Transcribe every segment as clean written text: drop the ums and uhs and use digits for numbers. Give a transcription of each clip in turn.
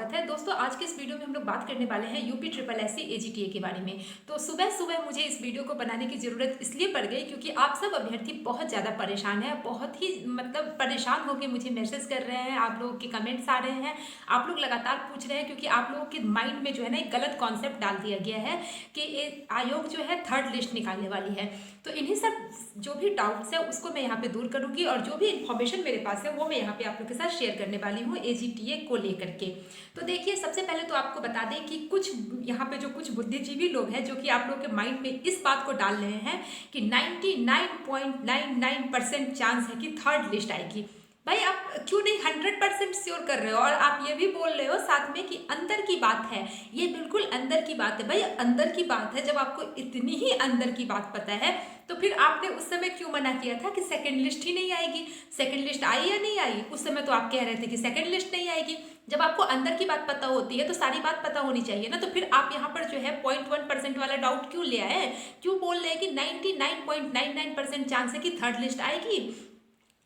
स्वागत है दोस्तों। आज के इस वीडियो में हम लोग बात करने वाले हैं यूपी ट्रिपल एससी एजीटीए के बारे में। तो सुबह सुबह मुझे इस वीडियो को बनाने की ज़रूरत इसलिए पड़ गई क्योंकि आप सब अभ्यर्थी बहुत ज़्यादा परेशान हैं, बहुत ही परेशान होकर मुझे मैसेज कर रहे हैं, आप लोगों के कमेंट्स आ रहे हैं, आप लोग लगातार पूछ रहे हैं क्योंकि आप लोगों के माइंड में जो है ना एक गलत कॉन्सेप्ट डाल दिया गया है कि आयोग जो है थर्ड लिस्ट निकालने वाली है। तो इन्हीं सब जो भी डाउट्स है उसको मैं यहाँ पे दूर करूँगी और जो भी इन्फॉर्मेशन मेरे पास है वो मैं यहाँ पे आप लोग के साथ शेयर करने वाली हूँ एजीटीए को लेकर के। तो देखिए, सबसे पहले तो आपको बता दें कि कुछ यहाँ पे जो कुछ बुद्धिजीवी लोग हैं जो कि आप लोगों के माइंड में इस बात को डाल रहे हैं कि 99.99% चांस है कि थर्ड लिस्ट आएगी। भाई आप क्यों नहीं 100% श्योर कर रहे हो? और आप ये भी बोल रहे हो साथ में कि अंदर की बात है। ये बिल्कुल अंदर की बात है भाई, अंदर की बात है। जब आपको इतनी ही अंदर की बात पता है तो फिर आपने उस समय क्यों मना किया था कि सेकंड लिस्ट ही नहीं आएगी? सेकंड लिस्ट आई या नहीं आई? उस समय तो आप कह रहे थे कि सेकंड लिस्ट नहीं आएगी। जब आपको अंदर की बात पता होती है तो सारी बात पता होनी चाहिए ना। तो फिर आप यहाँ पर जो है 0.1% वाला डाउट क्यों ले आए? क्यों बोल रहे हैं कि 99.99% चांस है कि थर्ड लिस्ट आएगी?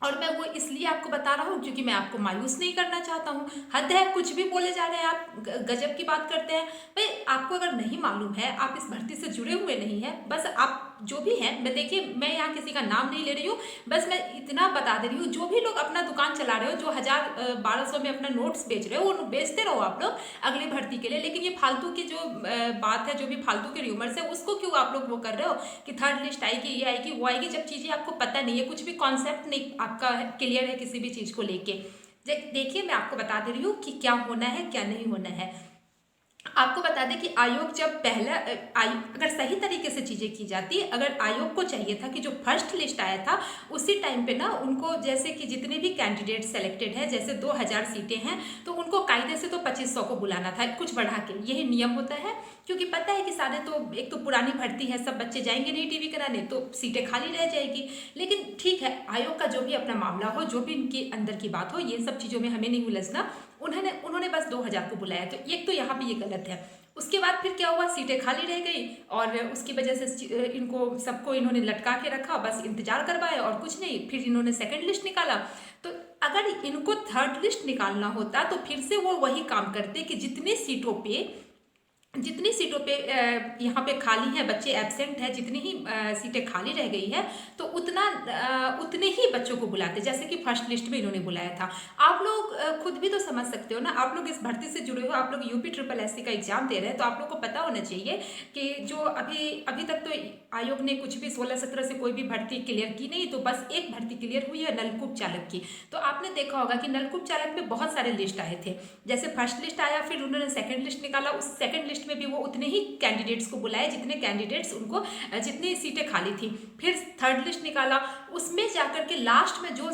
और मैं वो इसलिए आपको बता रहा हूँ क्योंकि मैं आपको मायूस नहीं करना चाहता हूँ। हद है, कुछ भी बोले जा रहे हैं आप, गजब की बात करते हैं। भाई आपको अगर नहीं मालूम है, आप इस भर्ती से जुड़े हुए नहीं हैं, बस आप जो भी हैं, मैं देखिए मैं यहाँ किसी का नाम नहीं ले रही हूँ, बस मैं इतना बता दे रही हूँ, जो भी लोग अपना दुकान चला रहे हो, जो 1000-1200 में अपना नोट्स बेच रहे हो, वो बेचते रहो आप लोग अगली भर्ती के लिए। लेकिन ये फालतू की जो बात है, जो भी फालतू के र्यूमर्स है, उसको क्यों आप लोग वो कर रहे हो कि थर्ड लिस्ट आएगी, ये आएगी, वो आएगी, जब चीज़ें आपको पता नहीं है, कुछ भी कॉन्सेप्ट नहीं आपका क्लियर है किसी भी चीज़ को लेके। देखिए मैं आपको बता दे रही हूँ कि क्या होना है क्या नहीं होना है। आपको बता दें कि आयोग जब पहला अगर सही तरीके से चीज़ें की जाती, अगर आयोग को चाहिए था कि जो फर्स्ट लिस्ट आया था उसी टाइम पे ना उनको, जैसे कि जितने भी कैंडिडेट सेलेक्टेड हैं, जैसे 2000 सीटें हैं, तो उनको कायदे से तो 2500 को बुलाना था, कुछ बढ़ा के। यही नियम होता है क्योंकि पता है कि सारे तो एक तो पुरानी भर्ती है, सब बच्चे जाएंगे नहीं टीवी कराने, तो सीटें खाली रह जाएगी। लेकिन ठीक है, आयोग का जो भी अपना मामला हो, जो भी इनके अंदर की बात हो, ये सब चीज़ों में हमें नहीं उलझना। उन्होंने बस 2000 को बुलाया, तो एक तो यहाँ पे ये गलत है। उसके बाद फिर क्या हुआ, सीटें खाली रह गई और उसकी वजह से इनको सबको इन्होंने लटका के रखा, बस इंतजार करवाया और कुछ नहीं। फिर इन्होंने सेकंड लिस्ट निकाला। तो अगर इनको थर्ड लिस्ट निकालना होता तो फिर से वो वही काम करते कि जितनी सीटों पे यहाँ पे खाली है, बच्चे एब्सेंट है, जितनी ही सीटें खाली रह गई है, तो उतने ही बच्चों को बुलाते जैसे कि फर्स्ट लिस्ट में इन्होंने बुलाया था। आप लोग खुद भी तो समझ सकते हो ना, आप लोग इस भर्ती से जुड़े हो, आप लोग यूपी ट्रिपल एससी का एग्जाम दे रहे हैं, तो आप लोग को पता होना चाहिए कि जो अभी तक तो आयोग ने कुछ भी 16-17 से कोई भी भर्ती क्लियर की नहीं, तो बस एक भर्ती क्लियर हुई है, नलकूप चालक की। तो आपने देखा होगा कि नलकूप चालक में बहुत सारे लिस्ट आए थे। जैसे फर्स्ट लिस्ट आया, फिर उन्होंने सेकंड लिस्ट निकाला, उस सेकंड लिस्ट में भी वो उतने ही कैंडिडेट्स को बुलाए जितने कैंडिडेट्स उनको, जितनी सीटें खाली थी। फिर थर्ड लिस्ट निकाला, उसमें जाकर के लास्ट में जो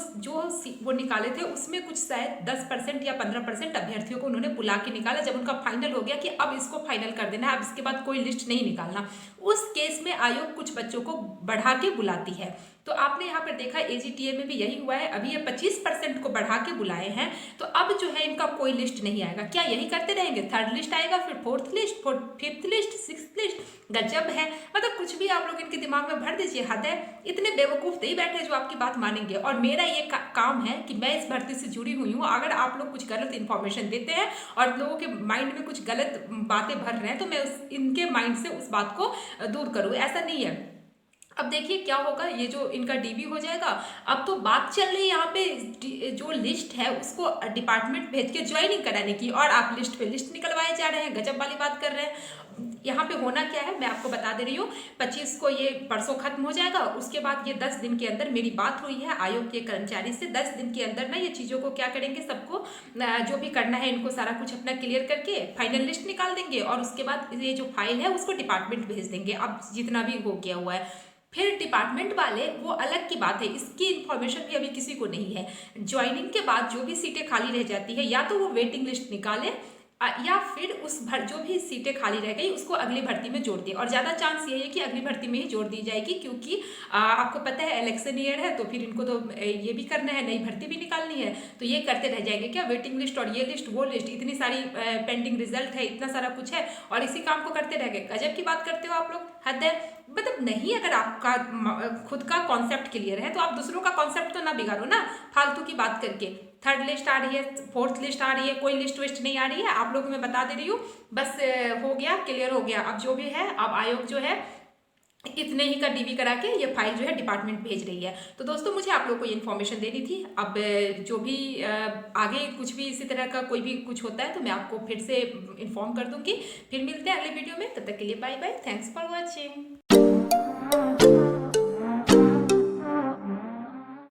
वो निकाले थे उसमें कुछ शायद 10% या 15% अभ्यर्थियों को उन्होंने बुला के निकाला। जब उनका फाइनल हो गया कि अब इसको फाइनल कर देना है, अब इसके बाद कोई लिस्ट नहीं निकालना, उस केस में आयोग कुछ बच्चों को बढ़ा के बुलाती है। तो आपने यहाँ पर देखा एजीटीए में भी यही हुआ है। अभी ये 25% को बढ़ा के बुलाए हैं, तो अब जो है इनका कोई लिस्ट नहीं आएगा। क्या यही करते रहेंगे? थर्ड लिस्ट आएगा, फिर fourth list, fifth list, sixth list. गजब है, मतलब कुछ भी आप लोग इनके दिमाग में भर दीजिए। हद है, इतने बेवकूफ़ नहीं बैठे जो आपकी बात मानेंगे। और मेरा ये काम है कि मैं इस भर्ती से जुड़ी हुई हूँ, अगर आप लोग कुछ गलत इन्फॉर्मेशन देते हैं और लोगों के माइंड में कुछ गलत बातें भर रहे हैं, तो मैं इनके माइंड से उस बात को दूर करूँ। ऐसा नहीं है। अब देखिए क्या होगा, ये जो इनका डीबी हो जाएगा। अब तो बात चल रही है यहाँ पे जो लिस्ट है उसको डिपार्टमेंट भेज के ज्वाइनिंग कराने की, और आप लिस्ट पे लिस्ट निकलवाए जा रहे हैं, गजब वाली बात कर रहे हैं। यहाँ पे होना क्या है मैं आपको बता दे रही हूँ। 25 को ये परसों खत्म हो जाएगा, उसके बाद ये 10 दिन के अंदर, मेरी बात हुई है आयोग के कर्मचारी से, 10 दिन के अंदर ना ये चीज़ों को क्या करेंगे, सबको जो भी करना है इनको सारा कुछ अपना क्लियर करके फाइनल लिस्ट निकाल देंगे, और उसके बाद ये जो फाइल है उसको डिपार्टमेंट भेज देंगे। अब जितना भी हो गया हुआ है, फिर डिपार्टमेंट वाले, वो अलग की बात है, इसकी इन्फॉर्मेशन भी अभी किसी को नहीं है। ज्वाइनिंग के बाद जो भी सीटें खाली रह जाती है, या तो वो वेटिंग लिस्ट निकाले या फिर जो भी सीटें खाली रह गई उसको अगली भर्ती में जोड़ दिए। और ज़्यादा चांस ये है कि अगली भर्ती में ही जोड़ दी जाएगी, क्योंकि आपको पता है इलेक्शन ईयर है, तो फिर इनको तो ये भी करना है, नई भर्ती भी निकालनी है, तो ये करते रह जाएंगे क्या, वेटिंग लिस्ट और ये लिस्ट वो लिस्ट, इतनी सारी पेंडिंग रिजल्ट है, इतना सारा कुछ है, और इसी काम को करते रह गए। गजब की बात करते हो आप लोग, हद है। मतलब नहीं, अगर आपका खुद का कॉन्सेप्ट क्लियर है तो आप दूसरों का कॉन्सेप्ट तो ना बिगाड़ो ना फालतू की बात करके। थर्ड लिस्ट आ रही है, फोर्थ लिस्ट आ रही है, कोई लिस्ट वेस्ट नहीं आ रही है, आप लोग को मैं बता दे रही हूँ। बस हो गया, क्लियर हो गया। अब जो भी है, अब आयोग जो है इतने ही का डीवी करा के ये फाइल जो है डिपार्टमेंट भेज रही है। तो दोस्तों मुझे आप लोग को ये इन्फॉर्मेशन देनी थी। अब जो भी आगे कुछ भी इसी तरह का कोई भी कुछ होता है तो मैं आपको फिर से इन्फॉर्म कर दूंगी। फिर मिलते हैं अगले वीडियो में, तब तक के लिए bye bye, thanks for watching.